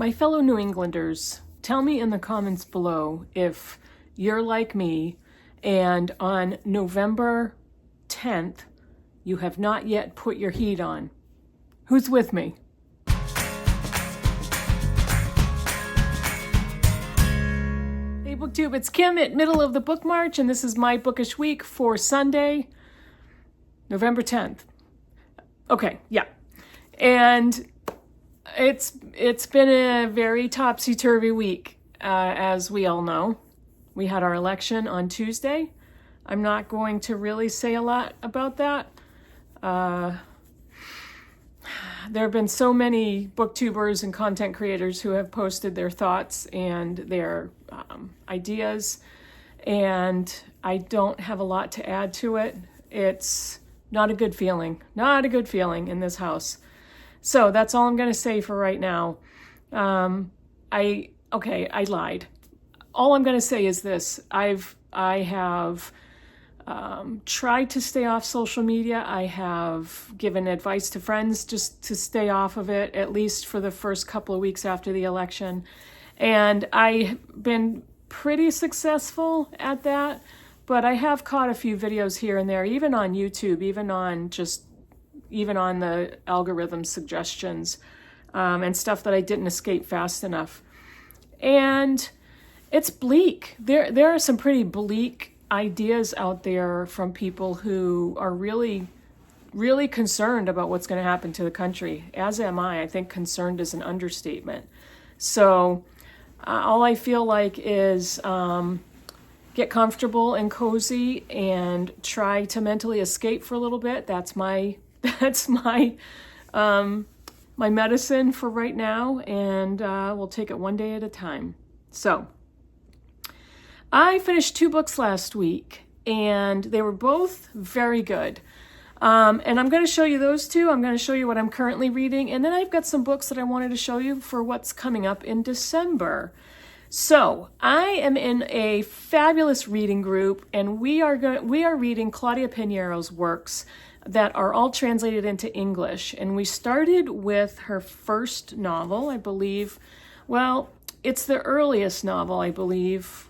My fellow New Englanders, tell me in the comments below if you're like me and on November 10th, you have not yet put your heat on. Who's with me? Hey Booktube, it's Kim at Middle of the Book March, and this is my bookish week for Sunday, November 10th. Okay, yeah. And it's been a very topsy-turvy week, as we all know. We had our election on Tuesday. I'm not going to really say a lot about that. There have been so many booktubers and content creators who have posted their thoughts and their ideas, and I don't have a lot to add to it. It's not a good feeling. Not a good feeling in this house. So that's all I'm going to say for right now. I lied. All I'm going to say is this. I have tried to stay off social media. I have given advice to friends just to stay off of it, at least for the first couple of weeks after the election. And I've been pretty successful at that, but I have caught a few videos here and there, even on YouTube, even on the algorithm suggestions and stuff that I didn't escape fast enough. And it's bleak. There are some pretty bleak ideas out there from people who are really, really concerned about what's going to happen to the country. As am I. I think concerned is an understatement. So all I feel like is get comfortable and cozy and try to mentally escape for a little bit. That's my my medicine for right now, and we'll take it one day at a time. So I finished 2 books last week, and they were both very good. And I'm going to show you those 2. I'm going to show you what I'm currently reading, and then I've got some books that I wanted to show you for what's coming up in December. So I am in a fabulous reading group, and we are reading Claudia Pineiro's works that are all translated into English. And we started with her first novel, I believe. Well, it's the earliest novel, I believe,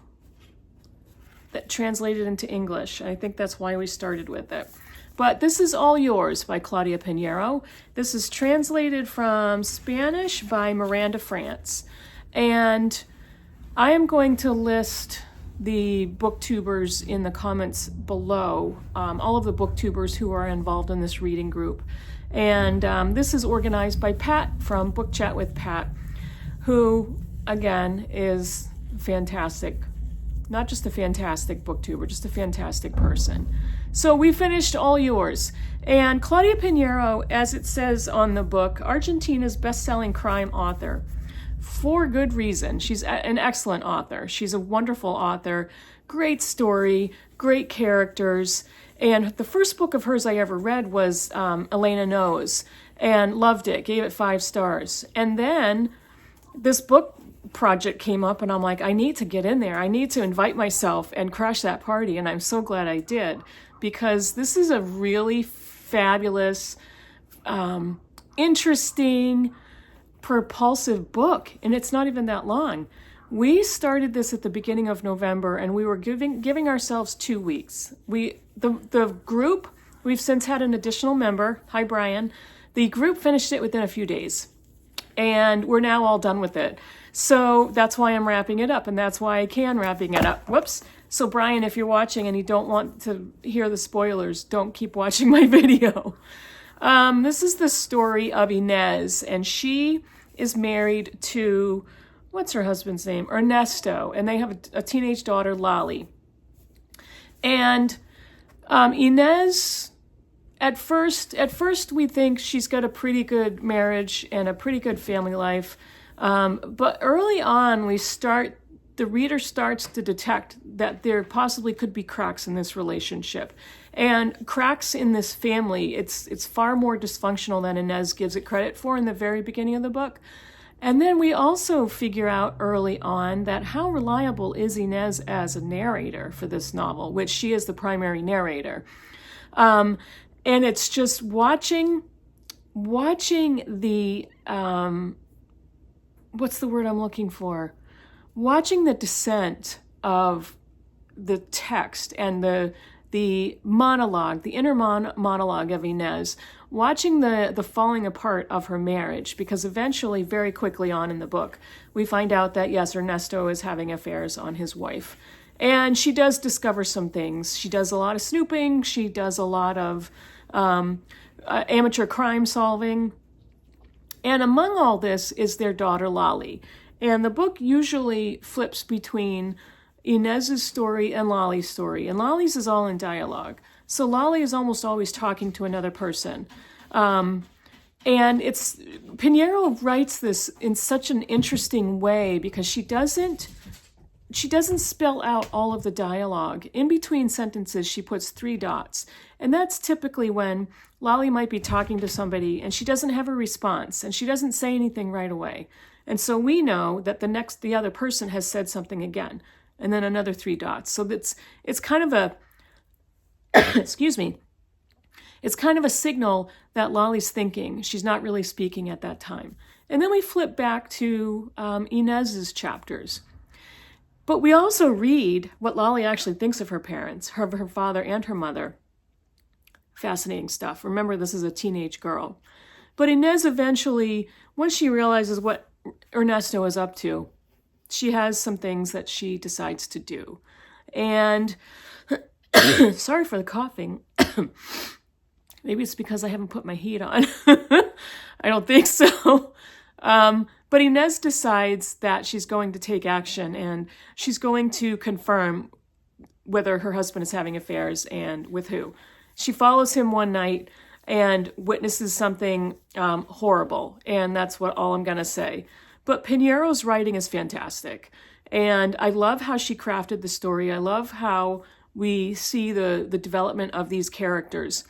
that translated into English. I think that's why we started with it. But this is All Yours by Claudia Pineiro. This is translated from Spanish by Miranda France. And I am going to list the booktubers in the comments below, all of the booktubers who are involved in this reading group. And this is organized by Pat from Book Chat with Pat, who, again, is fantastic. Not just a fantastic booktuber, just a fantastic person. So we finished All Yours. And Claudia Pineiro, as it says on the book, Argentina's best-selling crime author. For good reason. She's an excellent author. She's a wonderful author. Great story, great characters. And the first book of hers I ever read was Elena Knows, and loved it, gave it 5 stars. And then this book project came up, and I'm like, I need to get in there. I need to invite myself and crash that party. And I'm so glad I did, because this is a really fabulous, interesting, propulsive book, and it's not even that long. We started this at the beginning of November, and we were giving ourselves 2 weeks. The group, we've since had an additional member. Hi, Brian. The group finished it within a few days, and we're now all done with it. So that's why I'm wrapping it up, and that's why I can wrapping it up. Whoops. So Brian, if you're watching and you don't want to hear the spoilers, don't keep watching my video. This is the story of Inez, and she is married to, what's her husband's name? Ernesto, and they have a teenage daughter, Lali. And Inez, at first we think she's got a pretty good marriage and a pretty good family life, but early on the reader starts to detect that there possibly could be cracks in this relationship. And cracks in this family, it's far more dysfunctional than Inez gives it credit for in the very beginning of the book. And then we also figure out early on that how reliable is Inez as a narrator for this novel, which she is the primary narrator. And it's just watching the what's the word I'm looking for? Watching the descent of the text and the monologue, the inner monologue of Inez, watching the falling apart of her marriage, because eventually, very quickly on in the book, we find out that, yes, Ernesto is having affairs on his wife. And she does discover some things. She does a lot of snooping. She does a lot of amateur crime solving. And among all this is their daughter, Lolly. And the book usually flips between Inez's story and Lolly's story. And Lolly's is all in dialogue. So Lolly is almost always talking to another person. And Pineiro writes this in such an interesting way because she doesn't spell out all of the dialogue. In between sentences, she puts 3 dots. And that's typically when Lolly might be talking to somebody and she doesn't have a response and she doesn't say anything right away. And so we know that the other person has said something again, and then another 3 dots. So it's kind of a, excuse me, it's kind of a signal that Lolly's thinking. She's not really speaking at that time. And then we flip back to Inez's chapters. But we also read what Lolly actually thinks of her parents, her father and her mother. Fascinating stuff. Remember, this is a teenage girl. But Inez eventually, once she realizes what Ernesto is up to, she has some things that she decides to do. And sorry for the coughing. Maybe it's because I haven't put my heat on. I don't think so. But Inez decides that she's going to take action and she's going to confirm whether her husband is having affairs and with who. She follows him one night and witnesses something horrible. And that's all I'm going to say. But Pineiro's writing is fantastic. And I love how she crafted the story. I love how we see the development of these characters.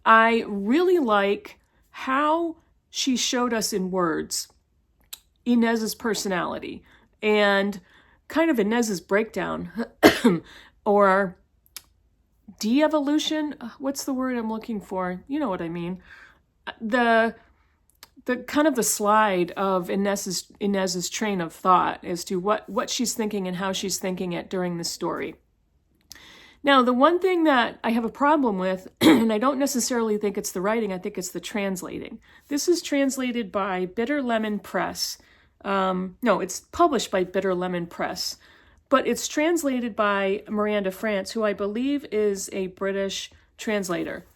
I really like how she showed us in words Inez's personality and kind of Inez's breakdown or de-evolution. What's the word I'm looking for? You know what I mean. The kind of the slide of Inez's train of thought as to what she's thinking and how she's thinking it during the story. Now, the one thing that I have a problem with, and I don't necessarily think it's the writing, I think it's the translating. This is translated by Bitter Lemon Press. No, it's published by Bitter Lemon Press, but it's translated by Miranda France, who I believe is a British translator.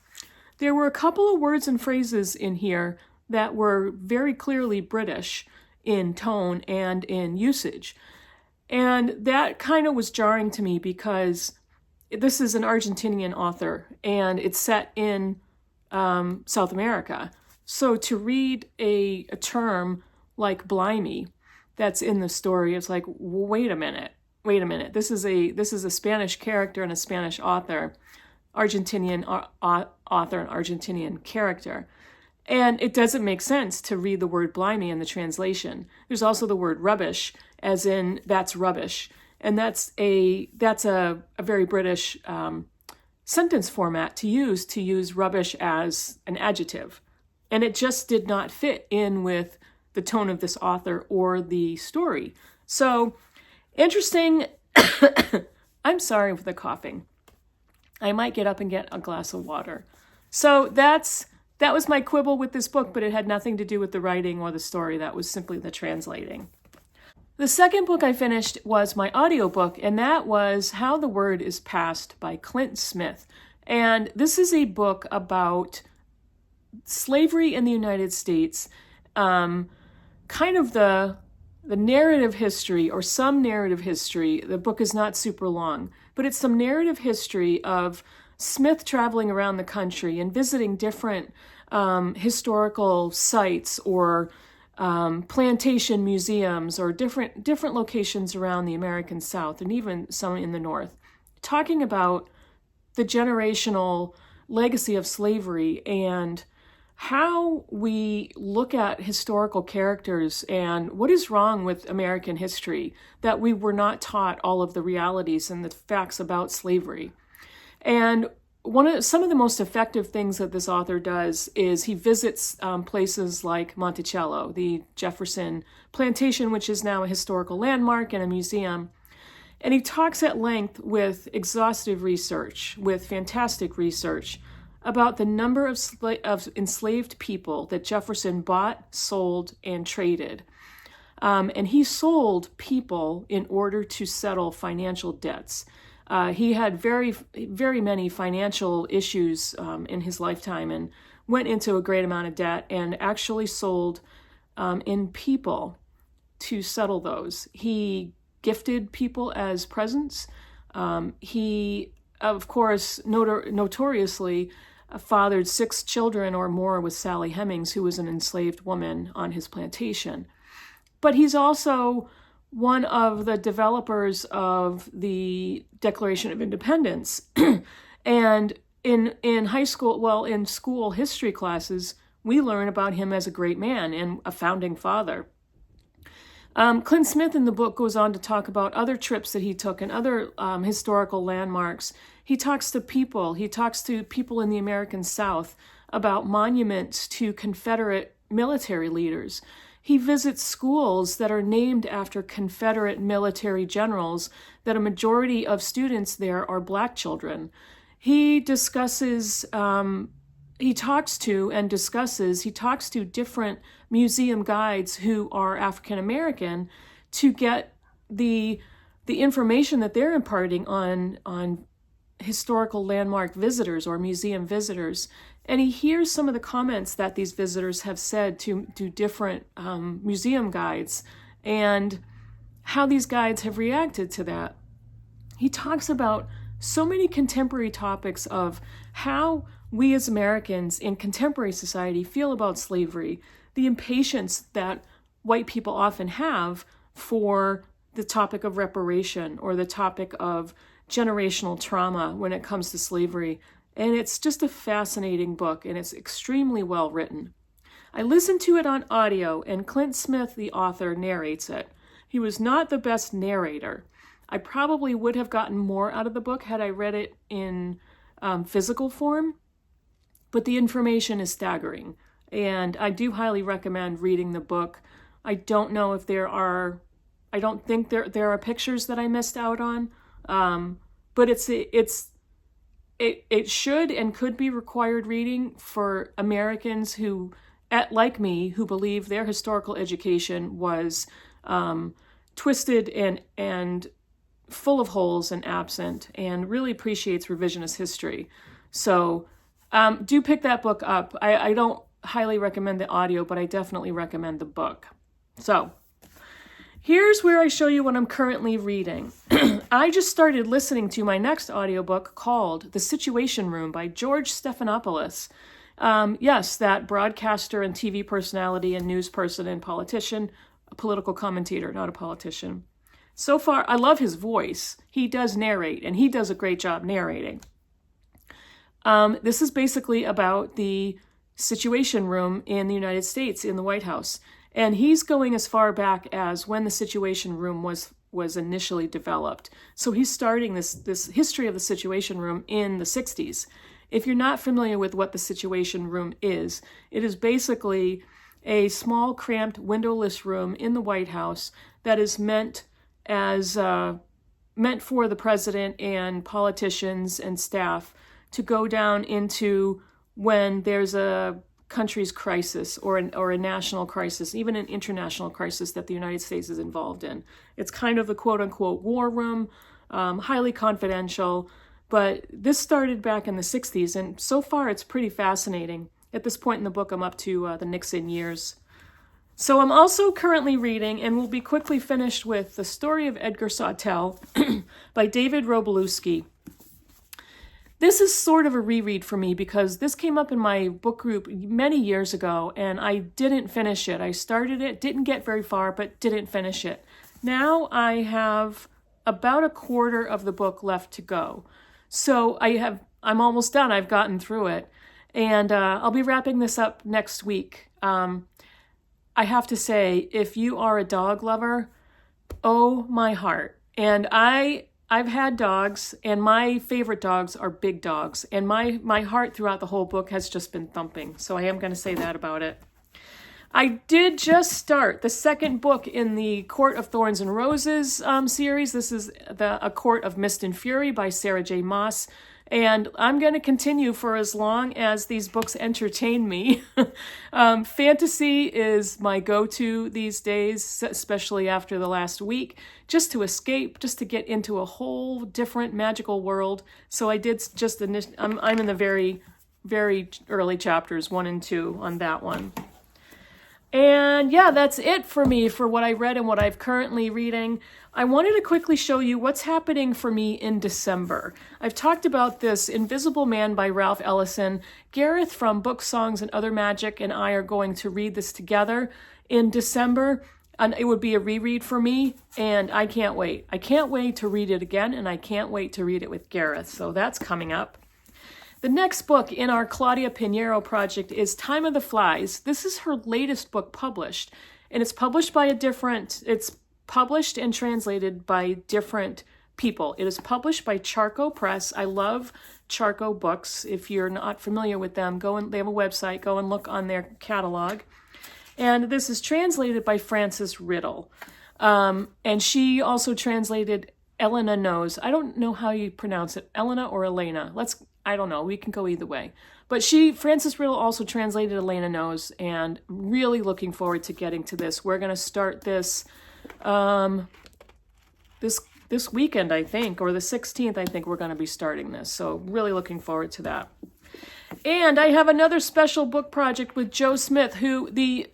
There were a couple of words and phrases in here that were very clearly British in tone and in usage. And that kind of was jarring to me because this is an Argentinian author and it's set in South America. So to read a term like blimey that's in the story, it's like, wait a minute. This is a Spanish character and a Spanish author, Argentinian author and Argentinian character. And it doesn't make sense to read the word blimey in the translation. There's also the word rubbish, as in that's rubbish. And that's a very British sentence format to use rubbish as an adjective. And it just did not fit in with the tone of this author or the story. So, interesting. I'm sorry for the coughing. I might get up and get a glass of water. So that was my quibble with this book, but it had nothing to do with the writing or the story. That was simply the translating. The second book I finished was my audiobook, and that was How the Word is Passed by Clint Smith. And this is a book about slavery in the United States, kind of the narrative history or some narrative history. The book is not super long, but it's some narrative history of Smith traveling around the country and visiting different historical sites or plantation museums or different locations around the American South and even some in the North, talking about the generational legacy of slavery and how we look at historical characters and what is wrong with American history, that we were not taught all of the realities and the facts about slavery. And some of the most effective things that this author does is he visits places like Monticello, the Jefferson plantation, which is now a historical landmark and a museum. And he talks at length with exhaustive research, with fantastic research, about the number of enslaved people that Jefferson bought, sold, and traded. And he sold people in order to settle financial debts. He had very, very many financial issues in his lifetime and went into a great amount of debt and actually sold in people to settle those. He gifted people as presents. He, of course, notoriously fathered 6 children or more with Sally Hemings, who was an enslaved woman on his plantation. But he's also one of the developers of the Declaration of Independence. And in high school, well, in school history classes, we learn about him as a great man and a founding father. Clint Smith in the book goes on to talk about other trips that he took and other historical landmarks. He talks to people. He talks to people in the American South about monuments to Confederate military leaders. He visits schools that are named after Confederate military generals, that a majority of students there are Black children. He discusses, he talks to different museum guides who are African American to get the information that they're imparting on historical landmark visitors or museum visitors. And he hears some of the comments that these visitors have said to different museum guides and how these guides have reacted to that. He talks about so many contemporary topics of how we as Americans in contemporary society feel about slavery, the impatience that white people often have for the topic of reparation or the topic of generational trauma when it comes to slavery. And it's just a fascinating book, and it's extremely well written. I listened to it on audio, and Clint Smith, the author, narrates it. He was not the best narrator. I probably would have gotten more out of the book had I read it in physical form, but the information is staggering, and I do highly recommend reading the book. I don't know if I don't think there are pictures that I missed out on, but it should and could be required reading for Americans who, like me, who believe their historical education was twisted and full of holes and absent, and really appreciates revisionist history. So do pick that book up. I don't highly recommend the audio, but I definitely recommend the book. So here's where I show you what I'm currently reading. I just started listening to my next audiobook called The Situation Room by George Stephanopoulos. Yes, that broadcaster and TV personality and news person and politician, a political commentator, not a politician. So far, I love his voice. He does narrate, and he does a great job narrating. This is basically about the Situation Room in the United States in the White House. And he's going as far back as when the Situation Room was initially developed. So he's starting this history of the Situation Room in the 60s. If you're not familiar with what the Situation Room is, it is basically a small, cramped, windowless room in the White House that is meant for the president and politicians and staff to go down into when there's a country's crisis or a national crisis, even an international crisis that the United States is involved in. It's kind of the quote-unquote war room, highly confidential, but this started back in the 60s, and so far it's pretty fascinating. At this point in the book, I'm up to the Nixon years. So I'm also currently reading, and will be quickly finished with, The Story of Edgar Sautel by David Robolewski. This is sort of a reread for me because this came up in my book group many years ago, and I didn't finish it. I started it, didn't get very far, but didn't finish it. Now I have about a quarter of the book left to go. So I'm almost done. I've gotten through it. And I'll be wrapping this up next week. I have to say, if you are a dog lover, oh my heart. And I I've had dogs, and my favorite dogs are big dogs, and my heart throughout the whole book has just been thumping. So I am going to say that about it. I did just start the second book in the Court of Thorns and Roses series. This is A Court of Mist and Fury by Sarah J. Maas. And I'm going to continue for as long as these books entertain me. Fantasy is my go-to these days, especially after the last week, just to escape, just to get into a whole different magical world. So I did just, I'm in the very, very early chapters, 1 and 2 on that one. And yeah, that's it for me for what I read and what I'm currently reading. I wanted to quickly show you what's happening for me in December. I've talked about this Invisible Man by Ralph Ellison. Gareth from Book Songs and Other Magic and I are going to read this together in December. And it would be a reread for me, and I can't wait. I can't wait to read it again, and I can't wait to read it with Gareth. So that's coming up. The next book in our Claudia Pineiro project is Time of the Flies. This is her latest book published, and it's published and translated by different people. It is published by Charco Press. I love Charco books. If you're not familiar with them, they have a website, go and look on their catalog. And this is translated by Frances Riddle. And she also translated Elena Knows. I don't know how you pronounce it, Elena or Elena. I don't know. We can go either way. But Frances Riddle also translated Elena Knows, and really looking forward to getting to this. We're going to start this this weekend, I think, or the 16th, I think we're going to be starting this. So really looking forward to that. And I have another special book project with Joe Smith, who the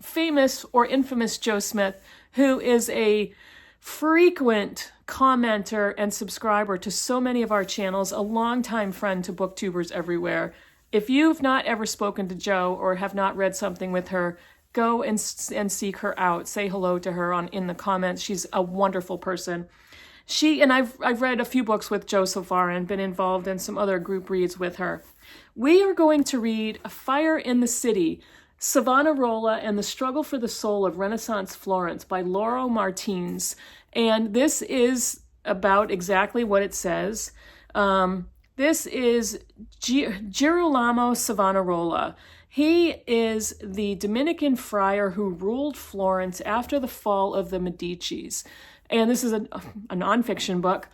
famous or infamous Joe Smith, who is a frequent commenter and subscriber to so many of our channels, a longtime friend to booktubers everywhere. If you've not ever spoken to Joe or have not read something with her, go and seek her out. Say hello to her in the comments. She's a wonderful person. I've read a few books with Joe so far and been involved in some other group reads with her. We are going to read A Fire in the City, Savonarola and the Struggle for the Soul of Renaissance Florence by Laura Martins. And this is about exactly what it says. This is Girolamo Savonarola. He is the Dominican friar who ruled Florence after the fall of the Medicis. And this is a nonfiction book.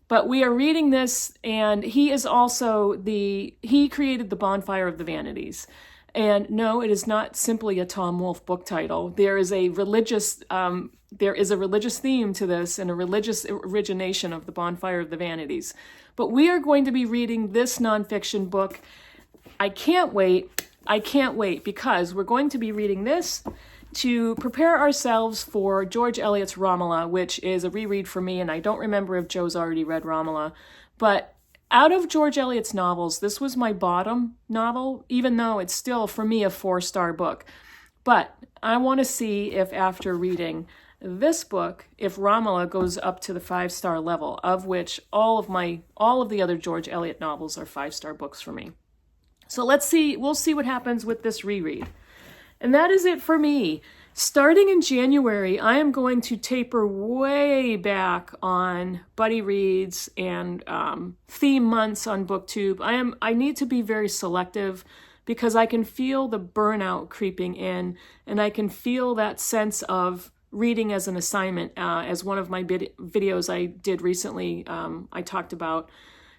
But we are reading this, and he is also he created the Bonfire of the Vanities. And no, it is not simply a Tom Wolfe book title. There is a religious theme to this and a religious origination of the Bonfire of the Vanities. But we are going to be reading this nonfiction book. I can't wait because we're going to be reading this to prepare ourselves for George Eliot's Romola, which is a reread for me, and I don't remember if Joe's already read Romola. But out of George Eliot's novels, this was my bottom novel, even though it's still, for me, a 4-star book. But I want to see if after reading this book, if Romola goes up to the 5-star level, of which all of the other George Eliot novels are 5-star books for me. So let's see, we'll see what happens with this reread. And that is it for me. Starting in January, I am going to taper way back on buddy reads and theme months on BookTube. I need to be very selective because I can feel the burnout creeping in, and I can feel that sense of reading as an assignment, as one of my videos I did recently I talked about.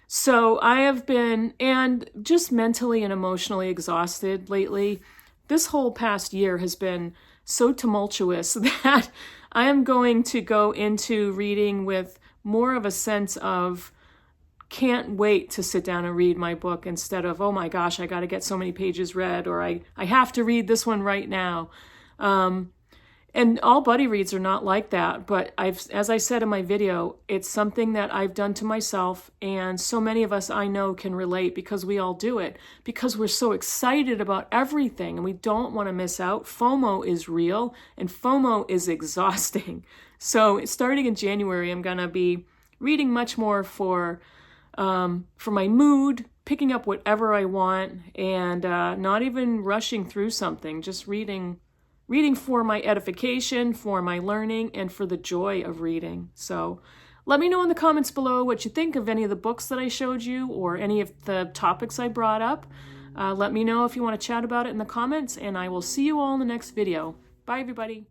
So I have been, and just mentally and emotionally exhausted lately. This whole past year has been so tumultuous that I am going to go into reading with more of a sense of can't wait to sit down and read my book instead of, oh my gosh, I got to get so many pages read, or I have to read this one right now. And all buddy reads are not like that, but as I said in my video, it's something that I've done to myself, and so many of us I know can relate because we all do it, because we're so excited about everything and we don't want to miss out. FOMO is real, and FOMO is exhausting. So starting in January, I'm going to be reading much more for my mood, picking up whatever I want, and not even rushing through something, just reading for my edification, for my learning, and for the joy of reading. So Let me know in the comments below what you think of any of the books that I showed you or any of the topics I brought up. Let me know if you want to chat about it in the comments, and I will see you all in the next video. Bye, everybody.